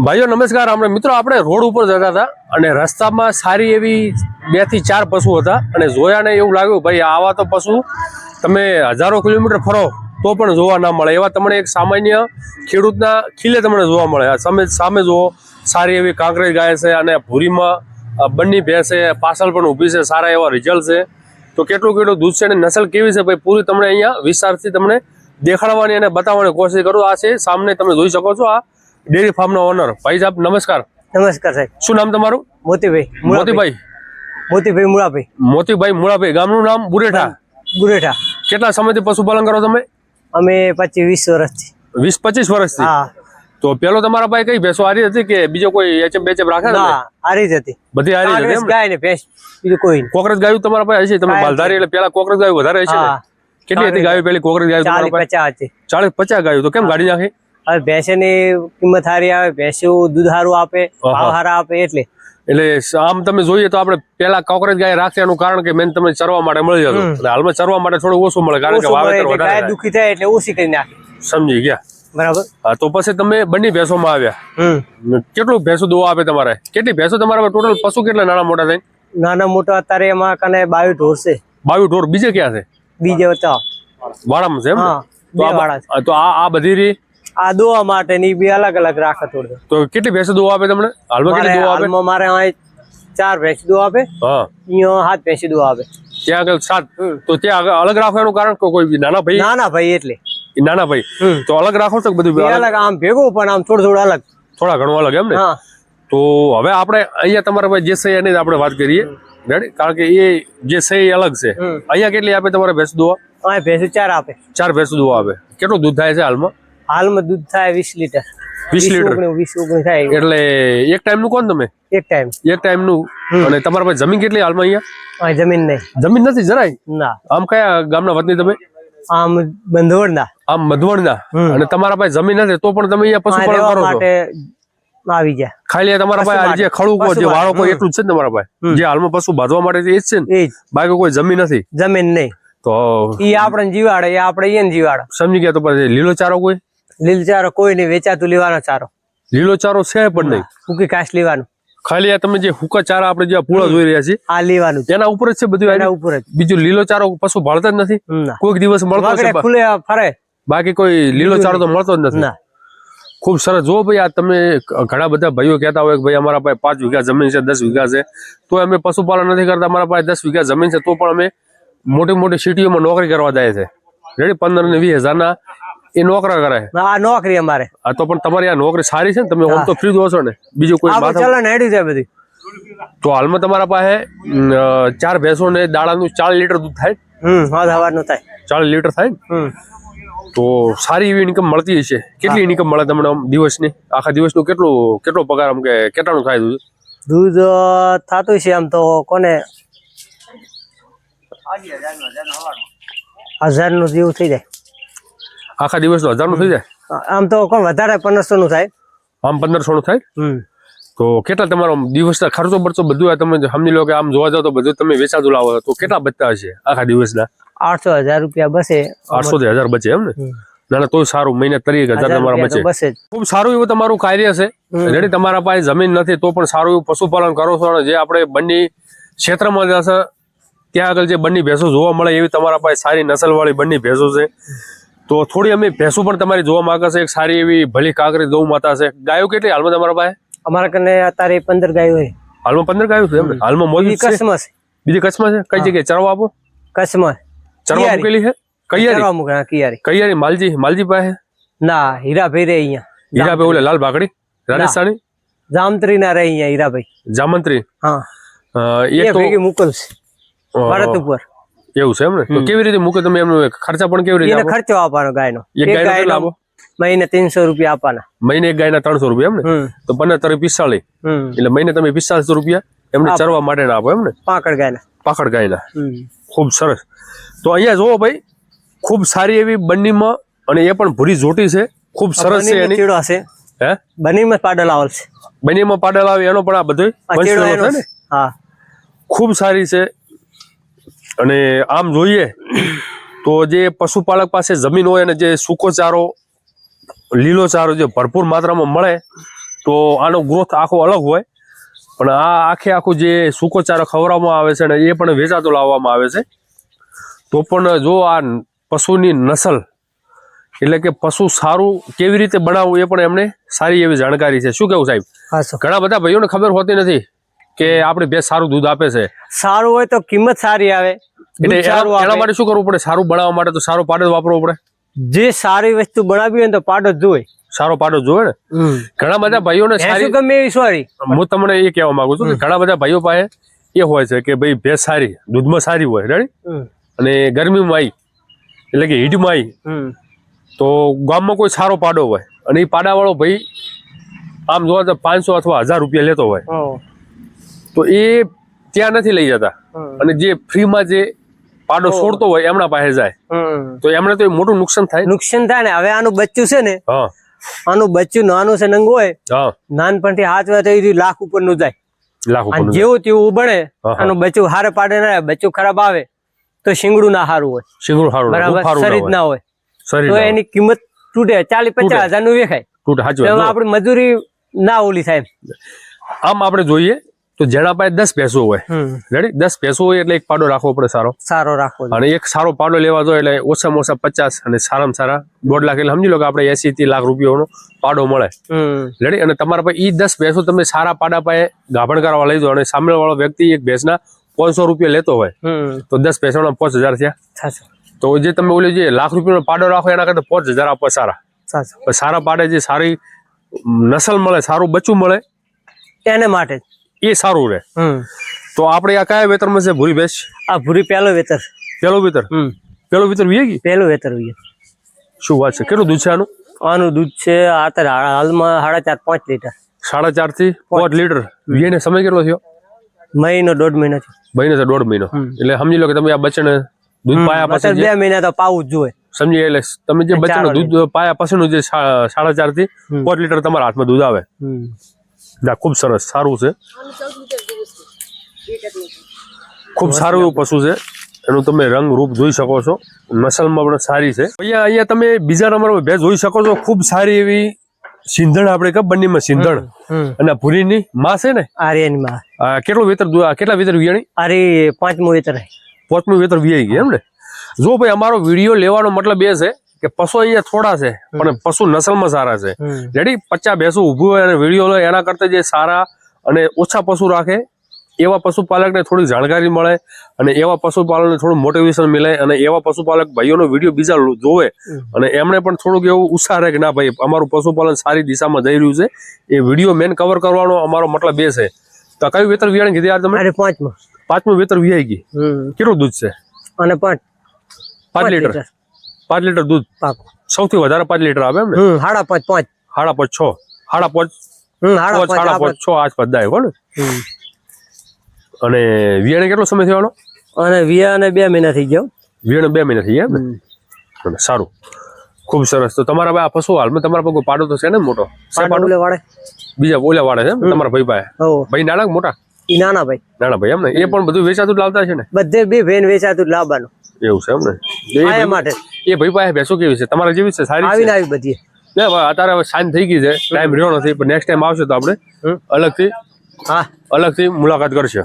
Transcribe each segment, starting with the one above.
ભાઈઓ નમસ્કાર. આપણે મિત્રો આપણે રોડ ઉપર જતા હતા અને રસ્તામાં સારી એવી 2 થી 4 પશુ હતા અને જોયાને એવું લાગ્યું ભાઈ આવા તો પશુ તમે હજારો કિલોમીટર ફરો તો પણ જોવા ના મળે. એવા તમને એક સામાન્ય ખેડૂતના ખીલે તમને જોવા મળે. સામે જુઓ સારી એવી કાંકરેજ ગાય છે અને ભૂરીમાં બંની ભેંસ છે, પાછળ પણ ઊભી છે, સારા એવા રિઝલ્ટ છે. તો કેટલું દૂધ છે અને નસલ કેવી છે ભાઈ પૂરી તમને અહીંયા વિસ્તારથી તમને દેખાડવાની અને બતાવવાની કોશિશ કરું. આ છે સામને તમે જોઈ શકો છો આ ડેરી ફાર્મનો ઓનર. ભાઈ સાહેબ નમસ્કાર. નમસ્કાર સાહેબ. શું નામ તમારું? મોતીભાઈ. મોતીભાઈ મુળાભાઈ. ગામનું નામ બુરેઠા. કેટલા સમયથી પશુપાલન કરો તમે? અમે 25-20 વર્ષથી. 20-25 વર્ષથી? હા. તો પેલો તમારા પાસે કઈ ભેંસો આરી હતી કે બીજો કોઈ એચએફ બેચએફ રાખે? ના, આરી જ હતી. બધી આરી જ હતી. ગાય ને ભેંસ બીજું કોઈ નહીં. કોકરેજ ગાયું તમારા પાસે હશે? તમે માલધારી એટલે પેલા કોકરેજ ગાયું વધારે હશે ને? કેટલી હતી ગાયો પેલી કોકરેજ ગાયું તમારા પાસે? 40-50 હતી. 40-50 ગાયું. તો કેમ ગાડી નાખી? હવે ભેંસની કિંમત સારી આવે, ભેંસું દૂધ સારું આપે, ભાવ સારા આપે એટલે આમ તમે જોઈએ તો આપણે પેલા કોકરેજ ગાય રાખે એનું કારણ કે મેન તમને ચરવા માટે મળી જતું. હાલમાં ચરવા માટે થોડું ઓછું મળે કારણ કે વાવેતર વધારે ગાય દુખી થાય એટલે ઓછી કરી નાખે. સમજી ગયા? બરાબર. હા, તો પછી તમે બંને ભેંસોમાં આવ્યા. કેટલું ભેંસો દોવા આપે તમારે? કેટલી ભેંસો તમારા ટોટલ પશુ કેટલા નાના મોટા થાય? નાના મોટા અત્યારે એમાં કને 22 ઢોર છે. 22 ઢોર. બીજે ક્યાં છે? બીજે વચ્ચે વાડામાં છે એમ? તો આ બધી રી આ દોવા માટે ની બી અલગ અલગ રાખે થોડું. તો કેટલી ભેંસો દોવા આપે તમને હાલમાં? કેટલી દોવા આપે? મારે 4 ભેંસ દોવા આપે. હા. અહીંયા 7 ભેંસ દોવા આપે. ત્યાં આગળ 7. તો ત્યાં આગળ અલગ રાખવાનું કારણ કોઈ નાના ભાઈ એટલે નાના ભાઈ તો અલગ રાખો તો બધું અલગ આમ ભેગું પણ આમ થોડું અલગ, થોડા ઘણું અલગ એમ ને? તો હવે આપણે અહીંયા તમારા ભાઈ જે છે એની આપણે વાત કરીએ. રેડી? કારણ કે એ જે છે એ અલગ છે. અહીંયા કેટલી આપે તમારે ભેંસ દોવા? અહીંયા ભેંસ 4 આપે. 4 ભેંસ દોવા આપે. કેટલું દૂધ થાય છે હાલમાં? હાલમાં દૂધ થાય 20 લીટર. 20 લીટર? 20-19 થાય. એટલે એક ટાઈમ નું કોણ તમે? એક ટાઈમ નું. અને તમારા પાસે જમીન કેટલી હાલમાં અહીંયા? જમીન નહીં. જમીન નથી જરાય? ના. આમ કયા ગામના વતની તમે? આમ બંધવડના. આમ મધવણના. અને તમારા પાસે જમીન નથી તો પણ તમે અહીંયા પશુપાલન કરો છો? આવી ગયા. ખાલી તમારા પાસે જે ખડું જે વાળો કોઈ એટલું જ છે ને તમારા પાસે? જે હાલમાં પશુ બાંધવા માટે એ જ છે ને? બાકી કોઈ જમીન નથી? જમીન નહીં. તો ઈ આપણે જીવાડે, એ આપણે એને જીવાડે. સમજી ગયા? તો પછી લીલો ચારો કોઈ? લીલો ચારો કોઈ નહીં. વેચાતું લેવાનો ચારો. લીલો ચારો છે પણ નહીં? સૂકી ઘાસ લેવાનું. ખાલી આ તમે જે હુકા ચારા આપણે જે પૂળા જોઈ રહ્યા છીએ આ લેવાનું. એના ઉપર જ છે બધું? એના ઉપર જ. બીજું લીલો ચારો પશુ ભાળતા જ નથી? કોઈક દિવસ મળતો છે ખુલે ફરે, બાકી કોઈ લીલો ચારો તો મળતો જ નથી. ખૂબ સરસ. જો ભાઈ આ તમે ઘણા બધા ભાઈઓ કહેતા હોય કે ભાઈ અમારા પાસે 5 વીઘા જમીન છે, 10 વીઘા છે, તો અમે પશુપાલન નથી કરતા. અમારા પાસે 10 વીઘા જમીન છે તો પણ અમે મોટી સિટીઓમાં નોકરી કરવા જાય છે. રેડી? 15 ને 20 હજારના એ નોકરા કરે. આ નોકરી અમારે. હા, તો પણ તમારી આ નોકરી સારી છે ને? તમે ઓમ તો ફ્રી દો છો ને? બીજું કોઈ ચલણ હેડ્યું છે બધું. તો હાલમાં તમારા પાસે 4 ભેંસો ને દાડાનું 40 લીટર દૂધ થાય? સવારનું થાય 40 લીટર થાય. તો સારી એવી ઇન્કમ મળતી હશે. કેટલી ઇન્કમ મળે તમને દિવસની? આખા દિવસનું કેટલો પગાર આમ કે કેટલાનું થાય દૂધ? દૂધ થતું છે આમ તો કોને 1000 નું જેવું થઈ જાય. આખા દિવસનું 1000 નું થઈ જાય? આમ તો કોણ વધારે 1500 નું થાય. આમ 1500 નું થાય? તો કેટલા તમારો દિવસના ખર્ચો બરચો બધું તમે સમજી લો કે આમ જોવા જાવ તો બધું તમે વેચાતું લાવો તો કેટલા બચતા હશે આખા દિવસના? 800-1000 રૂપિયા બસે. 800 થી 1000 બચે એમ ને? ના તો સારું. મહિને 30,000 તમારા બચે. ખૂબ સારું એવું તમારું કાર્ય છે. રેડી? તમારા પાસે જમીન નથી તો પણ સારું એવું પશુપાલન કરો છો. અને જે આપણે બંને ક્ષેત્રમાં જશે ત્યાં આગળ જે બંને ભેંસો જોવા મળે એવી તમારા પાસે સારી નસલવાળી બંને ભેંસો છે. તો થોડી અમે ભેંસો પણ તમારી જોવા માંગે છે. એક સારી એવી ભલી કાંકરી ગૌ માતા છે. ગાયો કેટલી હાલમાં તમારા પાસે? અમારા કને અત્યારે 15 ગાયો હોય. હાલમાં 15 ગાયો છે એમ? હાલમાં મોદી કચ્છમાં છે. બીજી કચ્છમાં છે? કઈ જગ્યાએ ચરવા આપો? કચ્છમાં ચરવા મૂકેલી છે? કૈયારી માલજી પાસે? ના, હીરાભાઈ રે અહીંયા. હીરાભાઈ ઓલે લાલ ભાકડી રાજસ્થાની જામંત્રી ના રે અહીંયા હીરાભાઈ. જામંત્રી? હા. એક તો મોકલશે ભારત ઉપર. એવું છે એમ ને? તો કેવી રીતે મૂકે તમે? એમનો ખર્ચા પણ કેવી રીતે? ખર્ચો આપવાનો ગાયનો. એક ગાયનો આપો? મહિને 300 રૂપિયા આપવાના. મહિને એક ગાયના 300 રૂપિયા એમ ને? તો 15-45 એટલે મહિને તમે 4500 રૂપિયા એમને ચરવા માટે ના આપો એમ ને? પાકડ ગાયના. ખૂબ સરસ. તો અહીંયા જોવો ભાઈ ખૂબ સારી એવી બંનીમાં અને એ પણ ભૂરી જોટી છે. ખૂબ સરસ છે. એની હે બંનીમાં પાડલ આવે છે. બંનીમાં પાડલ આવે એનો પણ આ બધું ને? હા. ખૂબ સારી છે. અને આમ જોઈએ તો જે પશુપાલક પાસે જમીન હોય અને જે સૂકો ચારો લીલો ચારો જે ભરપૂર માત્રામાં મળે તો આનો ગ્રોથ આખો અલગ હોય, પણ આ આખું જે સૂકો ચારો ખવડાવવામાં આવે છે ને એ પણ વેચાતો લાવવામાં આવે છે. તો પણ જો આ પશુની નસલ એટલે કે પશુ સારું કેવી રીતે બનાવવું એ પણ એમને સારી એવી જાણકારી છે. શું કેવું સાહેબ? હા સર. ઘણા બધા ભાઈઓને ખબર હોતી નથી કે આપણી ભેંસ સારું દૂધ આપે છે. સારું હોય તો કિંમત સારી આવે, એટલે દૂધ સારું એના આવે. માટે શું કરવું પડે? સારું બનાવવા માટે તો સારો પાડો જ વાપરવો પડે. જે સારી વસ્તુ બનાવી હોય ને તો પાડો જ જોઈએ. સારો પાડો જોવે ને. ઘણા બધા ભાઈઓને ભેંસું ગમે એવી સોરી. હું તમને એ કહેવા માંગુ છું કે ઘણા બધા ભાઈઓ પાસે એ હોય છે કે ભાઈ ભેંસ સારી દૂધમાં સારી હોય, રેડી, અને ગરમીમાં આવી એટલે કે હીટમાં આવી તો ગામમાં કોઈ સારો પાડો હોય અને એ પાડાવાળો ભાઈ આમ જોવા તો 500 અથવા 1000 રૂપિયા લેતો હોય, તો એ ત્યાં નથી લઈ જતા અને જે ફ્રીમાં જે પાડો છોડતો હોય એમના પાસે જાય, તો એમને તો મોટું નુકસાન થાય. નુકસાન થાય ને. હવે આનું બચ્ચું છે ને, હા આનું બચ્ચું નાનું છે, નંગ હોય, હા, નાનપણથી હાથવા તો એ લાખ ઉપર નું જાય. લાખ અને ઉપર જેવું તેવું બને, હા. આનું બચ્ચું હારે પાડે ના, બચ્ચું ખરાબ આવે તો શીંગડું ના સારું હોય, શીંગડું સારું બરાબર, શરીર ના હોય, શરીર તો એની કિંમત તૂટે, 40-50 હજાર નું વેખાય. તૂટે. સાચું. તો આપણી મજૂરી ના ઓલી સાહેબ. આમ આપણે જોઈએ તો જેના પાસે 10 ભેંસો હોય, રેડી, 10 ભેંસો હોય એટલે એક પાડો રાખવો પડે સારો, સારો રાખવો જોઈએ. અને એક સારો પાડો લેવા જોઈએ એટલે ઓછામાં ઓછા 50 અને સારામાં સારા 1.5 લાખ, એટલે સમજી લો કે આપણે 80-30 લાખ રૂપિયાનો પાડો મળે, રેડી. અને તમારા પાસે એ 10 ભેંસો તમે સારા પાડા પાસે ગાભણ કરવા લઈ જાઓ અને સામે વાળો વ્યક્તિ એક ભેંસના 500 રૂપિયા લેતો હોય તો 10 ભેંસોના 5000 થયા. તો જે તમે ઓલી જે લાખ રૂપિયાનો પાડો રાખો એના કરતા 5000 આપવા સારા. સારા પાડે જે સારી નસલ મળે, સારું બચ્ચું મળે, એને માટે એ સારું રહે. તો આપણે આ કયા વેતરમાં છે ભૂરી ભેંસ? આ ભૂરી પહેલો વેતર. પેલું વેતર? પેલું વેતર વીએ ગઈ? પહેલું વેતર વીએ. શું વાત છે! કેટલું દૂધ છે આનું? આનું દૂધ છે હાલમાં 4.5-5 લીટર. 4.5 થી 5 લીટર. વીએ સમય કેટલો થયો? મહિનો 1.5 મહિનો થયો. મહિનો તો 1.5 મહિનો. એટલે સમજી લો કે તમે આ બચ્ચાને દૂધ પાયા પછી 2 મહિના તો પાવું જ જોઈએ. સમજી, એટલે તમે જે બચ્ચાનું દૂધ પાયા પછીનું જે 4.5 થી 5 લીટર તમારા હાથમાં દૂધ આવે. ના, ખૂબ સરસ, સારું છે, ખૂબ સારું એવું પશુ છે. એનું તમે રંગ રૂપ જોઈ શકો છો, નસલમાં પણ સારી છે. અહીંયા તમે બીજા નંબર ભેંસ જોઈ શકો છો, ખૂબ સારી એવી સિંધણ. આપણે કે બંનેમાં સિંધણ અને ભૂરીની માં છે ને, આર્યની માં. કેટલું વેતર, કેટલા વેતર વિયાણી? અરે 5મું વેતર. 5મું વેતર વિયાઈ ગઈ એમ ને. જો ભાઈ, અમારો વિડીયો લેવાનો મતલબ એ છે કે પશુ અહીંયા થોડા છે પણ પશુ નસલમાં સારા છે, રેડી. 50 ભેંસો ઊભું હોય અને વિડીયો લે એના કરતા જે સારા અને ઓછા પશુ રાખે એવા પશુપાલકને થોડી જાણકારી મળે અને એવા પશુપાલકને થોડું મોટિવેશન મળે અને એવા પશુપાલક ભાઈઓનો વિડીયો બીજા જોવે અને એમને પણ થોડુંક એવું ઉત્સાહ રહે કે ના ભાઈ, અમારું પશુપાલન સારી દિશામાં જઈ રહ્યું છે. એ વિડીયો મેન કવર કરવાનો અમારો મતલબ એ છે. તો કયું વેતર વિયાણી કીધી યાર તમે? 5મું વેતર વિયાઈ ગઈ. કેટલું દૂધ છે? અને 5 લીટર. 5 લીટર દૂધ. સૌથી વધારે 5 લીટર આવે એમ ને? 5.5, 5.5, 6, 5.5, 6 આસપાસ દાય કોને. અને વિયાણે કેટલો સમય થયો? અને વિયાને 2 મહિના થઈ ગયો. વિયાણે 2 મહિના થઈ ગયા એમ ને? સારું, ખૂબ સરસ. તો તમારા આ પશુ હાલમાં તમારા પાસે પાડો તો છે ને મોટો? બીજા ઓલા વાળે છે તમારા ભાઈ પાસે? ભાઈ નાના મોટા? નાના ભાઈ. નાના ભાઈ એમ ને? એ પણ બધું વેચાતું લાવતા છે ને? બધે બે ભેન વેચાતું લાવવાનું. એવું છે એમ ને? એ ભાઈ પાસે ભેંસો કેવી છે? તમારા જેવી છે? સારી આવીને આવી બધી. અત્યારે હવે સાંજ થઈ ગઈ છે, ટાઈમ રહ્યો નથી, પણ નેક્સ્ટ ટાઈમ આવશે તો આપણે અલગથી મુલાકાત કરશે.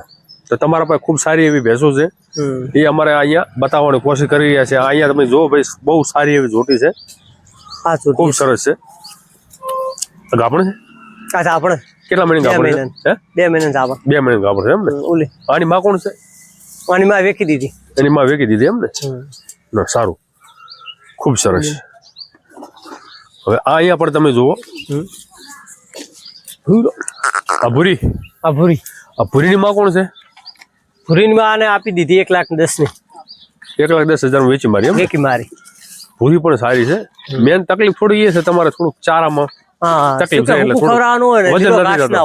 તો તમારા પાસે ખૂબ સારી એવી ભેંસો છે, એ અમારે અહીંયા બતાવવાની કોશિશ કરી રહ્યા છે. અહીંયા તમે જુઓ ભાઈ, બહુ સારી એવી જોટી છે, ખૂબ સરસ છે. ગાભણ છે? આપણે કેટલા મહિના ગાભણ છે? 2 મહિના. 2 મહિના ગાભણ છે એમ ને? આની માં કોણ છે? આની માં વેચી દીધી. એની માં વેચી દીધી એમ ને? સારું, ખૂબ સરસ. હવે અહીંયા પણ તમે જુઓ, આ ભૂરીની માં કોણ છે? ભૂરીની માં આને આપી દીધી 1,10,000 ની. 1,10,000 વેચી મારી એમ? વેચી મારી. ભૂરી પણ સારી છે. મેન તકલીફ થોડી એ છે તમારે થોડુંક ચારામાં તકલીફ છે, એટલે વજન નથી થતો.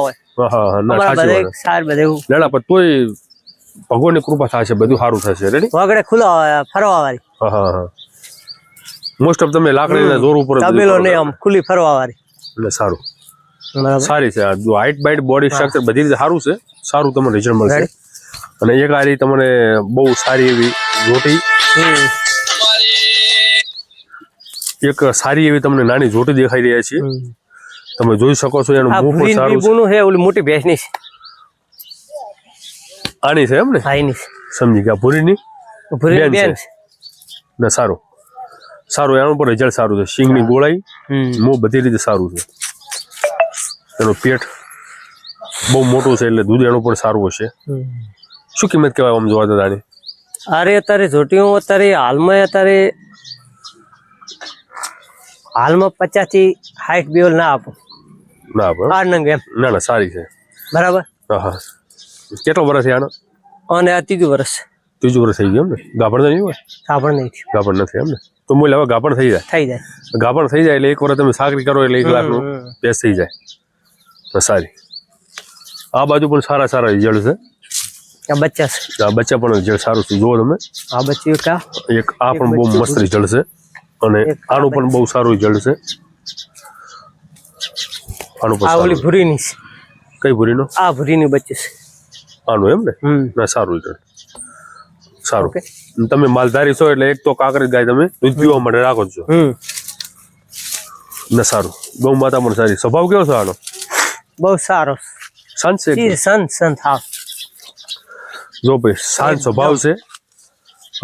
તોય ભગવાનની કૃપા થશે, બધું સારું થશે. રેડી? વગડે ખુલ્લા ફરવા વાળી. મોસ્ટ ઓફ તમે લાકડીના જોર ઉપર તબેલો નહીં, આમ ખુલ્લી ફરવા વાળી. એટલે સારું, સારી છે. હાઈટ બાઈટ બોડી સ્ટ્રક્ચર બધી રીતે સારું છે. સારું તમને રિઝલ્ટ મળશે. અને એક આ રીતે તમને બહુ સારી એવી જોટી, એક સારી એવી તમને નાની જોટી દેખાઈ રહ્યા છીએ. તમે જોઈ શકો છો એનું આ મું પણ ભૂરીની સારું છે. બીબુનું છે ઓલી મોટી ભેંસની છે. આની છે એમ ને હા એની છે. સમજી ગયા ભૂરીની ભૂરીની બેન બેન છે. છે. ને સારું સારું એનું પણ રિઝલ્ટ સારું છે સિંગની ગોળાઈ મોં બધી રીતે સારું છે એનું પેટ બહુ મોટું છે એટલે દૂધ એનું પણ સારું હશે શું કિંમત કહેવાય આમ જોવા જતા આની અરે અત્યારે જોટીઓ અત્યારે હાલમાં 50 થી 60 બેલ ના આપો ના આપો આ નંગ એમ ના ના સારી છે બરાબર. હા હા કેટલો વર્ષ છે આનો અને આ 3જું વર્ષ ત્રીજું વર્ષ થઈ ગયું એમ ને ગાભણ તો નહીં હોય સાંભળ નહીં થયું. ગાભણ નથી એમ ને તો મૂલ્ય હવે ગાભણ થઈ જાય થઈ જાય. ગાભણ થઈ જાય એટલે એક વર્ષ તમે સાકરી કરો એટલે 1 લાખનું બેસ થઈ જાય તો સારી આ બાજુ પણ સારા સારા રિઝલ્ટ છે આ બચ્ચા છે. આ બચ્ચા પણ રિઝલ્ટ સારું છે જુઓ તમે આ બચ્ચું કા એક આ પણ બહુ મસ્ત રિઝલ્ટ છે અને એક આ આનું પણ બહુ સારું રિઝલ્ટ છે આનું પણ આ ઓલી સારું ભૂરીની છે. કઈ ભૂરીનો આ ભૂરીની બચ્ચું છે. આનું એમ ને ના સારું રિઝલ્ટ સારું ઓકે. તમે માલધારી છો એટલે એક તો કાંકરી ગાય તમે દૂધ પીવા માટે રાખો જ છો ને સારું ગૌ માતા પણ સારી સ્વભાવ કેવો છે આનો બહુ સારો શાંત છે એકદમ? સંત હા જો ભાઈ શાંત સ્વભાવ છે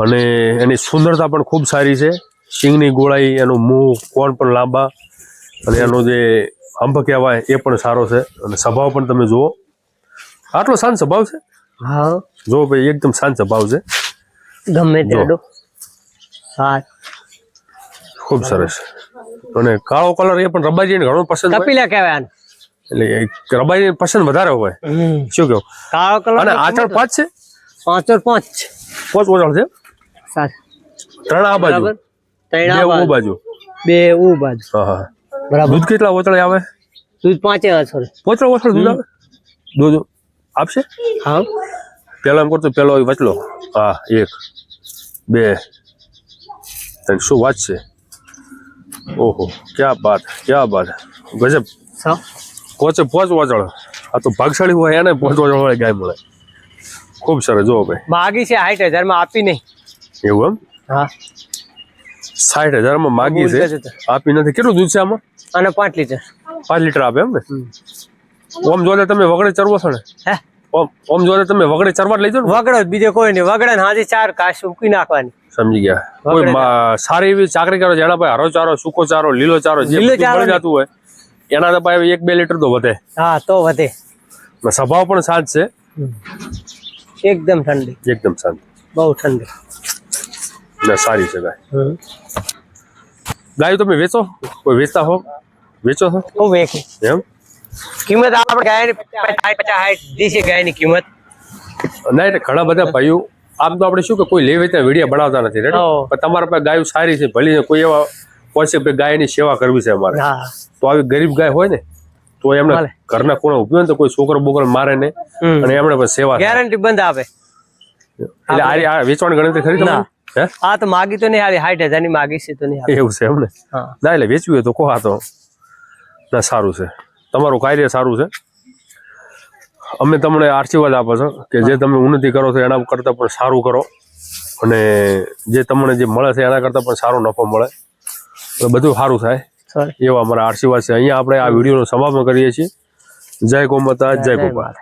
અને એની સુંદરતા પણ ખૂબ સારી છે સિંગની ગોળાઈ એનું મું કોણ પણ લાંબા અને એનો જે હંભ કહેવાય એ પણ સારો છે અને સ્વભાવ પણ તમે જુઓ આટલો શાંત સ્વભાવ છે હા જો ભાઈ એકદમ શાંત સ્વભાવ છે ગમે જો. તેડો હા ખૂબ સરસ અને કાળો કલર એ પણ રબાજીને ઘણો પસંદ હોય કપિલા કહેવાય આને. એટલે રબાજી પસંદ વધારે હોય શું કહો કાળો કલર અને આચળ 5 છે 5 5 5 ઓછળ છે સાત 3 આ બાજુ બરાબર. ત્રણ 2 આ ઓ બાજુ બે ઉ બાજુ હા હા બરાબર. દૂધ કેટલા ઓછળે આવે દૂધ 5 આવે પોચડો ઓછળ દૂધ આવે દૂધ આપશે હા પેલા એમ કરતો પેલો વચલો હા 1 2 3 શું વાત છે ઓહો ક્યાં બાત ગજબ પોચ વાચળ આ તો ભાગશાળી હોય એને પોચ વાચળ વાળી ગાય મળે ખૂબ સરસ જો ભાઈ માગી છે 60,000 માં આપી નહીં. એવું એમ હા 60,000 માં માગી છે આપી નથી કેટલું દૂધ છે આમાં અને 5 લીટર 5 લીટર આપે એમ ને ઓમ જોડે તમે વગડે ચરવો છો ને હે ઓમ જોડે તમે વગડે ચરવા લઈ જાઓ ને વગડો જ બીજો કોઈ નહીં વગડે ને હાજી 4 કાશ ઉકી નાખવાની. સમજી ગયા કોઈ સારી એવી ચાકરી કરો જેના પાસે હરો ચારો સૂકો ચારો લીલો ચારો જે લીલો બધું ચારો મળી જતું હોય એના તો પાસે 1-2 લીટર તો વધે હા તો વધે ને સ્વભાવ પણ શાંત છે એકદમ ઠંડી એકદમ શાંત બહુ ઠંડી ને સારી છે ગાય ગાય તમે વેચો કોઈ વેચતા હો વેચો છો હું વેખી એમ કિંમત આપણે ગાયની 50-60 દીશે ગાયની કિંમત. ના એટલે ઘણા બધા ભાઈઓ આમ તો આપણે શું કે કોઈ લે વેચતા વિડીયો બનાવતા નથી રેડી હા. પણ તમારા પાસે ગાયો સારી છે ભલી કોઈ એવા હોય છે ગાયની સેવા કરવી છે અમારે હા તો આવી ગરીબ ગાય હોય ને તો એમને ભલે. ઘરના કોણે ઉભી હોય ને તો કોઈ છોકરો બોકરો મારે ને અને એમણે પછી સેવા થાય. ગેરંટી બંધ આપે. એટલે આ વેચવાની ગણતરી ખરી ના. તમારી હે આ તો માગી તો નહીં હારી 60,000 ની માગી છે તો નહીં હારી. એવું છે એમ ને હા ના એટલે વેચવી હોય તો કહો આ તો ના સારું છે તમારું કાર્ય સારું છે અમે તમને આશીર્વાદ આપો છો કે જે તમે ઉન્નતિ કરો છો એના કરતાં પણ સારું કરો અને જે તમને જે મળે છે એના કરતાં પણ સારો નફો મળે તો બધું સારું થાય સોરી એવા અમારા આશીર્વાદ છે અહીંયા આપણે આ વિડીયોનો સમાપન કરીએ છીએ જય ગૌ માતા જય ગોપાલ.